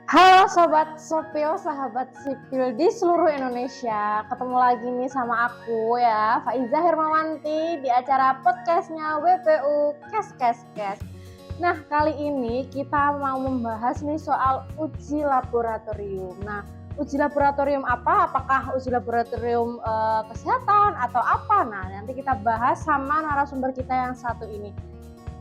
Halo Sobat Sopil, sahabat sipil di seluruh Indonesia. Ketemu lagi nih sama aku ya, Faiza Hermawanti di acara podcastnya WPU Kes. Nah, kali ini kita mau membahas nih soal uji laboratorium. Nah, uji laboratorium apa? Apakah uji laboratorium kesehatan atau apa? Nah, nanti kita bahas sama narasumber kita yang satu ini.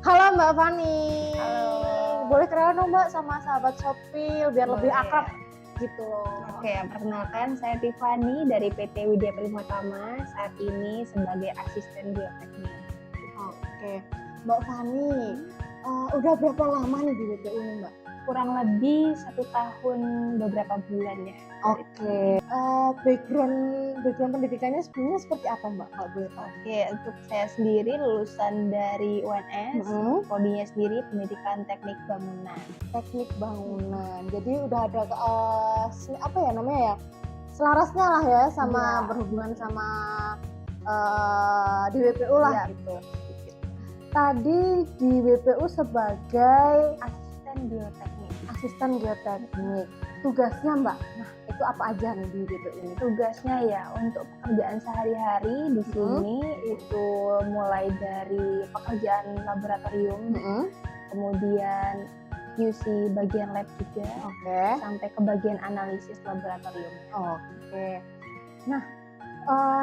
Halo Mbak Fani. Halo. Boleh kenalan dong Mbak sama sahabat Sopil biar lebih akrab gitu loh. Oke, perkenalkan saya Tiffany dari PT Widya Primutama, saat ini sebagai asisten bioteknik. Oke, Mbak Fani, udah berapa lama nih di WPU nih Mbak? Kurang lebih 1 tahun beberapa bulan ya. Oke, background pendidikannya sebelumnya seperti apa Mbak kalau boleh tahu? Oke, untuk saya sendiri lulusan dari UNS, prodinya sendiri pendidikan teknik bangunan. Teknik bangunan, jadi udah ada apa ya namanya ya, selarasnya lah ya sama berhubungan sama di WPU lah gitu. Tadi di WPU sebagai asisten geoteknik. Tugasnya Mbak, nah itu apa aja nih di WPU ini? Tugasnya ya untuk pekerjaan sehari-hari di sini itu mulai dari pekerjaan laboratorium, kemudian QC bagian lab juga, sampai ke bagian analisis laboratorium. Oke. Nah,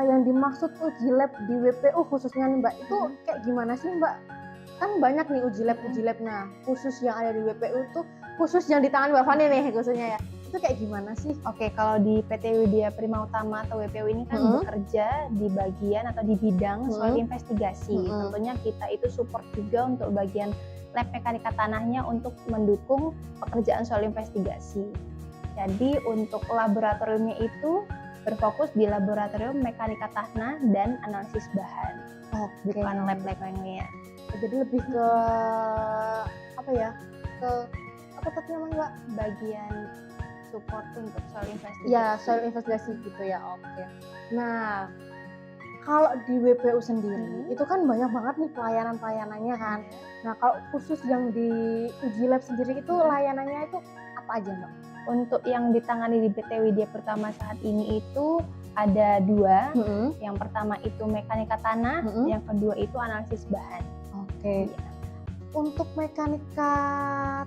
yang dimaksud uji lab di WPU khususnya nih Mbak, itu kayak gimana sih Mbak? Kan banyak nih uji lab. Nah, khusus yang ada di WPU tuh, khusus yang di tangan Mbak Fani nih khususnya ya, itu kayak gimana sih? Oke, kalau di PT Widya Primutama atau WPU ini kan bekerja di bagian atau di bidang soal investigasi. Tentunya kita itu support juga untuk bagian lab mekanika tanahnya untuk mendukung pekerjaan soal investigasi. Jadi untuk laboratoriumnya itu berfokus di laboratorium mekanika tanah dan analisis bahan. Bukan lab-lab lainnya. Jadi lebih ke apa ya? Ke apa tadi namanya Mbak? Bagian support untuk soal investigasi. Ya, soal investigasi gitu ya. Oke. Nah, kalau di WPU sendiri itu kan banyak banget nih pelayanan-pelayanannya kan. Nah, kalau khusus yang di uji lab sendiri itu layanannya itu apa aja Mbak? Untuk yang ditangani di PT Widya Pertama saat ini itu ada 2. Yang pertama itu mekanika tanah, yang kedua itu analisis bahan. Oke. Ya. Untuk mekanika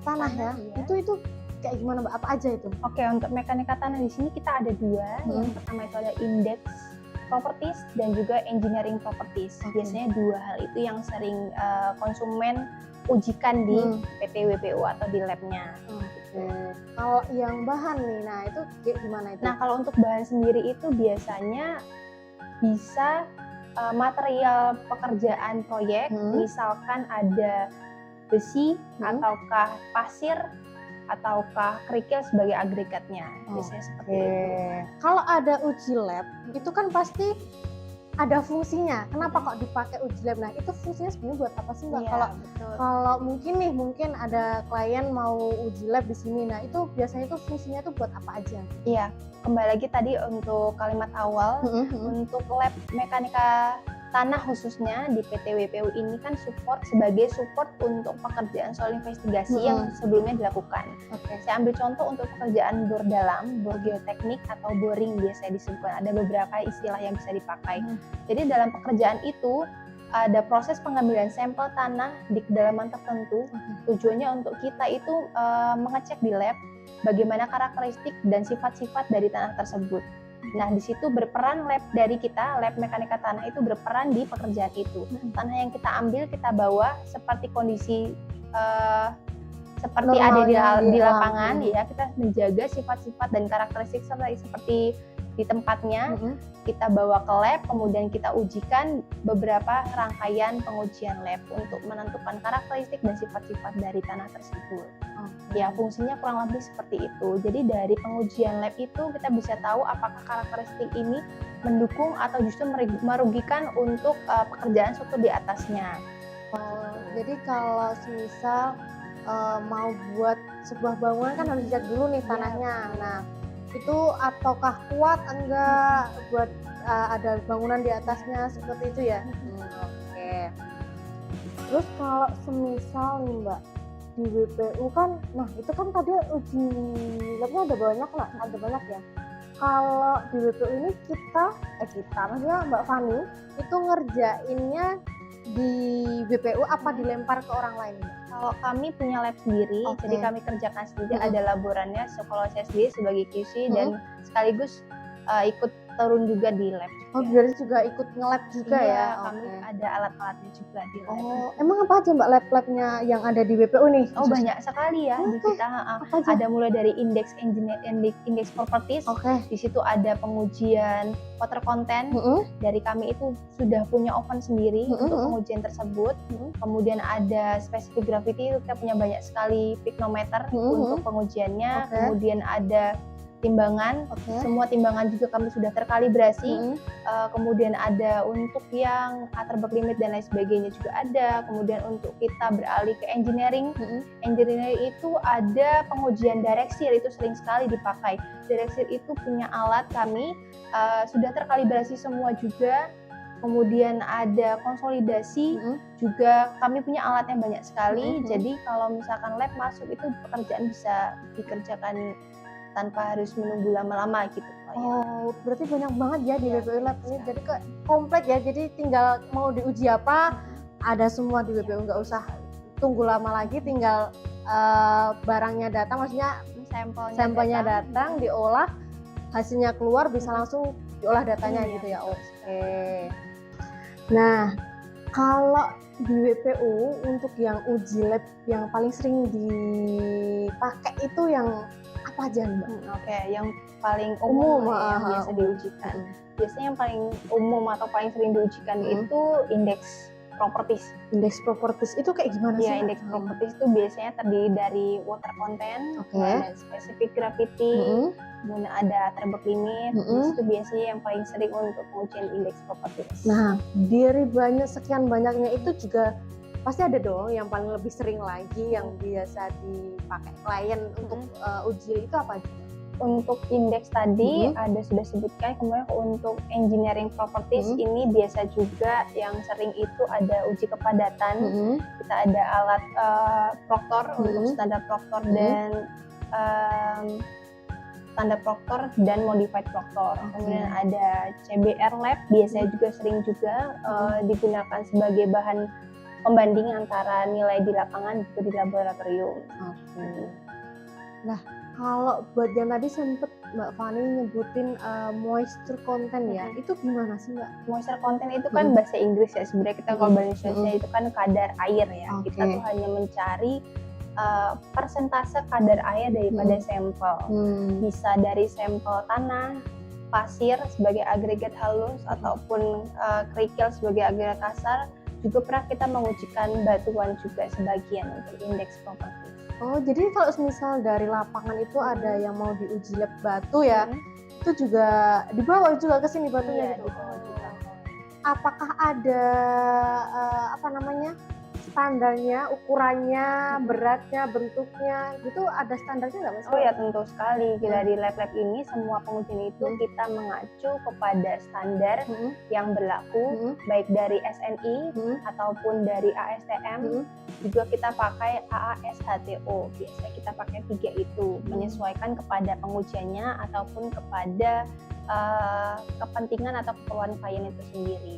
tanah ya, itu kayak gimana Mbak? Apa aja itu? Oke, untuk mekanika tanah di sini kita ada 2. Yang pertama itu ada index properties dan juga engineering properties. Biasanya 2 hal itu yang sering konsumen ujikan di PT WPU atau di labnya. Kalau yang bahan nih, nah itu kayak gimana itu? Nah, kalau untuk bahan sendiri itu biasanya bisa material pekerjaan proyek, misalkan ada besi, ataukah pasir, ataukah kerikil sebagai agregatnya. Biasanya seperti itu. Kalau ada uji lab, itu kan pasti ada fungsinya. Kenapa kok dipakai uji lab? Nah, itu fungsinya sebenarnya buat apa sih Mbak? Kalau mungkin ada klien mau uji lab di sini, nah itu biasanya itu fungsinya itu buat apa aja? Iya, kembali lagi tadi untuk kalimat awal, untuk lab mekanika tanah khususnya di PT WPU ini kan sebagai support untuk pekerjaan soal investigasi yang sebelumnya dilakukan. Saya ambil contoh untuk pekerjaan bor dalam, bor geoteknik atau boring biasa disebutkan. Ada beberapa istilah yang bisa dipakai. Jadi dalam pekerjaan itu ada proses pengambilan sampel tanah di kedalaman tertentu. Tujuannya untuk kita itu mengecek di lab bagaimana karakteristik dan sifat-sifat dari tanah tersebut. Nah, di situ berperan lab dari kita, lab mekanika tanah itu berperan di pekerjaan itu. Tanah yang kita ambil, kita bawa seperti kondisi seperti ada di lapangan, ya kita menjaga sifat-sifat dan karakteristik seperti di tempatnya. Kita bawa ke lab, kemudian kita ujikan beberapa rangkaian pengujian lab untuk menentukan karakteristik dan sifat-sifat dari tanah tersebut. Ya, fungsinya kurang lebih seperti itu. Jadi dari pengujian lab itu kita bisa tahu apakah karakteristik ini mendukung atau justru merugikan untuk pekerjaan struktur di atasnya. Jadi kalau semisal mau buat sebuah bangunan kan harus dicek dulu nih tanahnya. Nah, itu ataukah kuat enggak buat ada bangunan di atasnya seperti itu ya? Oke. Terus kalau semisal nih Mbak, di WPU kan, nah itu kan tadi uji labnya ada banyak ya. Kalau di WPU ini maksudnya Mbak Fani itu ngerjainnya di WPU apa dilempar ke orang lain? Kalau kami punya lab sendiri, jadi kami kerjakan sendiri, ada laborannya. So, kalau saya sendiri sebagai QC dan sekaligus ikut turun juga di lab juga. Oh, berarti juga ikut nge-lab juga ya? Kami ada alat-alatnya juga di lab. Oh, emang apa aja Mbak lab-labnya yang ada di WPU nih? Oh, banyak sekali ya di kita. Ada mulai dari indeks properties. Di situ ada pengujian water content. Dari kami itu sudah punya oven sendiri untuk pengujian tersebut. Kemudian ada specific gravity, itu kita punya banyak sekali pignometer untuk pengujiannya. Kemudian ada timbangan, semua timbangan juga kami sudah terkalibrasi. Kemudian ada untuk yang terbak limit dan lain sebagainya juga ada. Kemudian untuk kita beralih ke engineering, engineering itu ada pengujian direct shear, itu sering sekali dipakai. Direct shear itu punya alat kami, sudah terkalibrasi semua juga. Kemudian ada konsolidasi, juga kami punya alatnya banyak sekali. Jadi kalau misalkan lab masuk itu pekerjaan bisa dikerjakan tanpa harus menunggu lama-lama gitu. Oh, berarti banyak banget ya di WPU Lab ini. Jadi komplit ya. Jadi tinggal mau diuji apa, ada semua di WPU, nggak usah tunggu lama lagi. Tinggal barangnya datang, maksudnya sampelnya datang, diolah, hasilnya keluar, bisa langsung diolah datanya gitu ya. Oke. Nah, kalau di WPU untuk yang uji lab yang paling sering dipakai itu yang apa aja Mbak? Yang paling umum yang biasa diujikan. Biasanya yang paling umum atau paling sering diujikan itu indeks properties. Indeks properties itu kayak gimana sih? Ya, indeks properties itu biasanya terdiri dari water content, ada specific gravity, kemudian ada thermal limit. Itu biasanya yang paling sering untuk pengujian indeks properties. Nah, dari sekian banyaknya itu juga pasti ada dong yang paling lebih sering lagi yang biasa dipakai klien untuk uji, itu apa aja? Untuk indeks tadi ada sudah sebutkan. Kemudian untuk engineering properties ini biasa juga yang sering itu ada uji kepadatan. Kita ada alat Proctor untuk standar Proctor dan standar Proctor dan modified Proctor. Kemudian ada CBR Lab, biasanya juga sering juga digunakan sebagai bahan pembanding antara nilai di lapangan juga di laboratorium. Nah, kalau buat yang tadi sempet Mbak Fani nyebutin moisture content ya, itu gimana sih Mbak? Moisture content itu kan bahasa Inggris ya, sebenarnya kita kalau bahasa Indonesia itu kan kadar air ya. Kita tuh hanya mencari persentase kadar air daripada sampel. Bisa dari sampel tanah, pasir sebagai agregat halus, ataupun kerikil sebagai agregat kasar. Juga pernah kita mengujikan batuan juga sebagian untuk indeks properties. Oh, jadi kalau misal dari lapangan itu ada yang mau diuji lab batu ya, itu juga dibawa juga ke sini batunya gitu? Dibawa juga. Apakah ada standarnya, ukurannya, beratnya, bentuknya, gitu ada standarnya nggak Mas? Oh ya, tentu sekali. Dari lab-lab ini semua pengujian itu kita mengacu kepada standar yang berlaku, baik dari SNI ataupun dari ASTM. Juga kita pakai AASHTO. Biasanya kita pakai 3 itu, menyesuaikan kepada pengujiannya ataupun kepada kepentingan atau keperluan klien itu sendiri.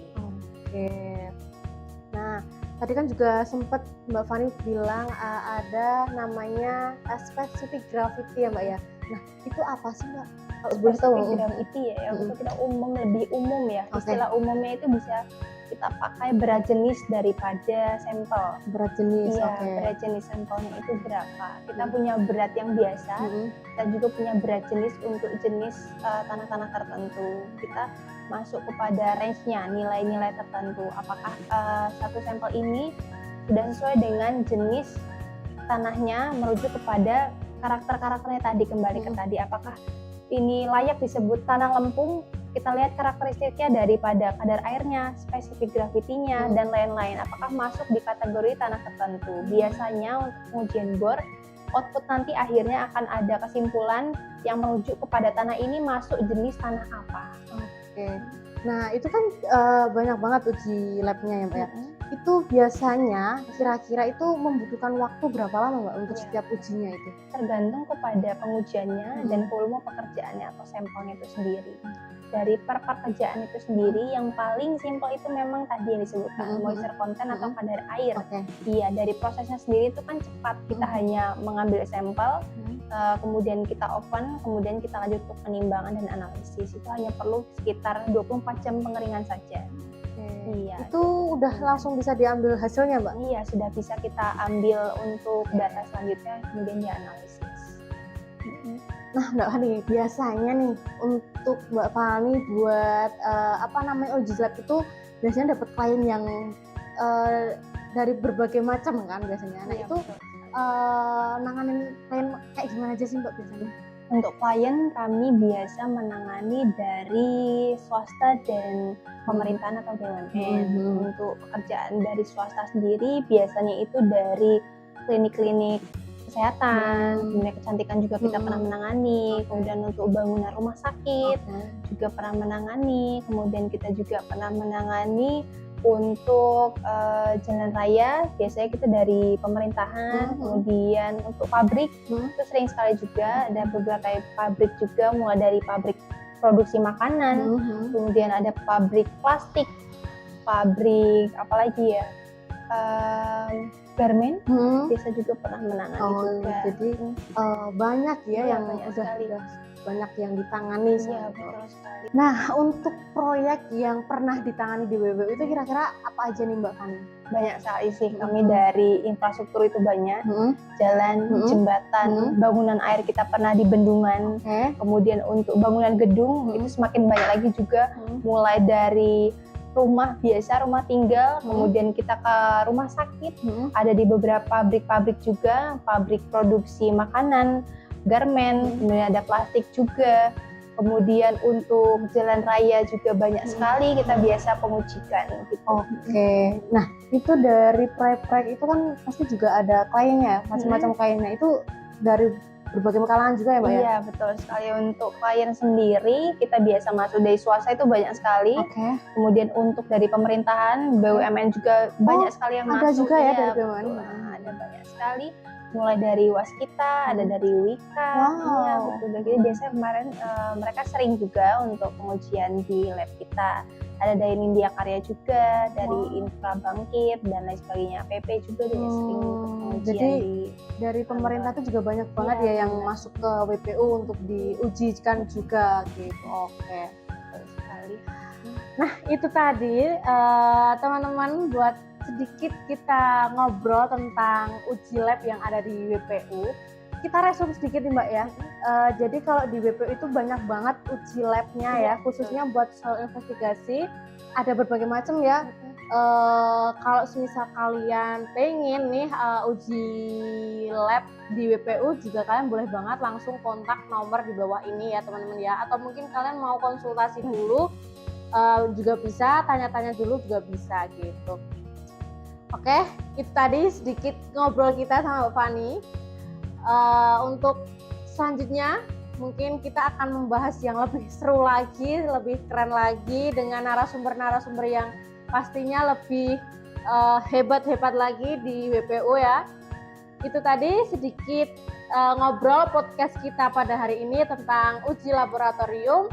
Nah, tadi kan juga sempat Mbak Fani bilang ada namanya specific gravity ya Mbak ya. Nah, itu apa sih Mbak? Specific gravity ya, itu kita lebih umum ya. Istilah umumnya itu bisa kita pakai berat jenis daripada sampel. Berat jenis, berat jenis sampelnya itu berapa. Kita punya berat yang biasa, kita juga punya berat jenis untuk jenis tanah-tanah tertentu. Kita masuk kepada range-nya, nilai-nilai tertentu. Apakah satu sampel ini sudah sesuai dengan jenis tanahnya, merujuk kepada karakter-karakternya tadi, kembali ke tadi. Apakah ini layak disebut tanah lempung? Kita lihat karakteristiknya daripada kadar airnya, spesifik gravitinya, dan lain-lain. Apakah masuk di kategori tanah tertentu? Biasanya untuk pengujian bor, output nanti akhirnya akan ada kesimpulan yang merujuk kepada tanah ini masuk jenis tanah apa. Nah, itu kan banyak banget uji labnya ya Mbak ya. Itu biasanya kira-kira itu membutuhkan waktu berapa lama Mbak untuk Iya. setiap ujinya itu? Tergantung kepada pengujiannya dan volume pekerjaannya atau sampelnya itu sendiri. Dari per pekerjaan itu sendiri yang paling simpel itu memang tadi yang disebutkan moisture content atau kadar air. Oke. Iya, dari prosesnya sendiri itu kan cepat. Kita hanya mengambil sampel, kemudian kita open, kemudian kita lanjut untuk penimbangan dan analisis. Itu hanya perlu sekitar 24 jam pengeringan saja. Iya. Itu udah langsung bisa diambil hasilnya Mbak? Iya, sudah bisa kita ambil untuk data selanjutnya kemudian dianalisis. Nah Mbak Fani, biasanya nih untuk Mbak Fani buat uji lab itu biasanya dapat klien yang dari berbagai macam kan biasanya. Nah Iya, itu betul. nanganin klien kayak gimana aja sih Mbak biasanya? Untuk klien kami biasa menangani dari swasta dan pemerintahan atau BUMN. Untuk pekerjaan dari swasta sendiri biasanya itu dari klinik-klinik kesehatan, klinik kecantikan juga kita pernah menangani, kemudian untuk bangunan rumah sakit juga pernah menangani, kemudian kita juga pernah menangani untuk jalan raya, biasanya kita dari pemerintahan, kemudian untuk pabrik itu sering sekali juga ada beberapa pabrik juga, mulai dari pabrik produksi makanan, kemudian ada pabrik plastik, pabrik apalagi ya, garmen, biasa juga pernah menangani juga. Jadi banyak ya yang banyak udah sekali. banyak yang ditangani. Iya, betul sekali. Nah, untuk proyek yang pernah ditangani di WPU itu kira-kira apa aja nih Mbak Fani? Banyak sekali sih, kami dari infrastruktur itu banyak, jalan, jembatan, bangunan air kita pernah di bendungan, kemudian untuk bangunan gedung itu semakin banyak lagi juga, mulai dari rumah biasa, rumah tinggal, kemudian kita ke rumah sakit, ada di beberapa pabrik-pabrik juga, pabrik produksi makanan, garmen, kemudian ada plastik juga. Kemudian untuk jalan raya juga banyak sekali kita biasa pengujikan gitu. Oke. Nah, itu dari proyek-proyek itu kan pasti juga ada kliennya, macam-macam kliennya. Itu dari berbagai kalangan juga ya Mbak ya? Iya, betul sekali. Untuk klien sendiri kita biasa masuk dari swasta itu banyak sekali. Kemudian untuk dari pemerintahan, BUMN juga banyak sekali yang ada masuk. juga ya dari betul. BUMN? Ada banyak sekali. Mulai dari Waskita, ada dari Wika. Iya, betul. Jadi biasanya kemarin mereka sering juga untuk pengujian di lab kita. Ada dari Nindya Karya juga, dari Infra Bangkit dan lain sebagainya. PP juga dia sering untuk pengujian. Jadi dari pemerintah itu juga banyak banget ya yang masuk ke WPU untuk diujikan juga gitu. Oke. Betul sekali. Nah, itu tadi teman-teman buat sedikit kita ngobrol tentang uji lab yang ada di WPU. Kita resum sedikit nih Mbak ya. Jadi kalau di WPU itu banyak banget uji labnya ya, khususnya buat soal investigasi. Ada berbagai macam ya. Kalau misal kalian pengen nih uji lab di WPU juga kalian boleh banget langsung kontak nomor di bawah ini ya teman-teman ya. Atau mungkin kalian mau konsultasi dulu juga bisa, tanya-tanya dulu juga bisa gitu. Oke, itu tadi sedikit ngobrol kita sama Mbak Fani. Untuk selanjutnya mungkin kita akan membahas yang lebih seru lagi, lebih keren lagi dengan narasumber-narasumber yang pastinya lebih hebat-hebat lagi di WPU ya. Itu tadi sedikit ngobrol podcast kita pada hari ini tentang uji laboratorium.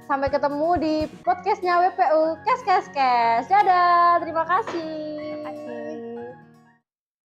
Sampai ketemu di podcastnya WPU Kes. Dadah, terima kasih.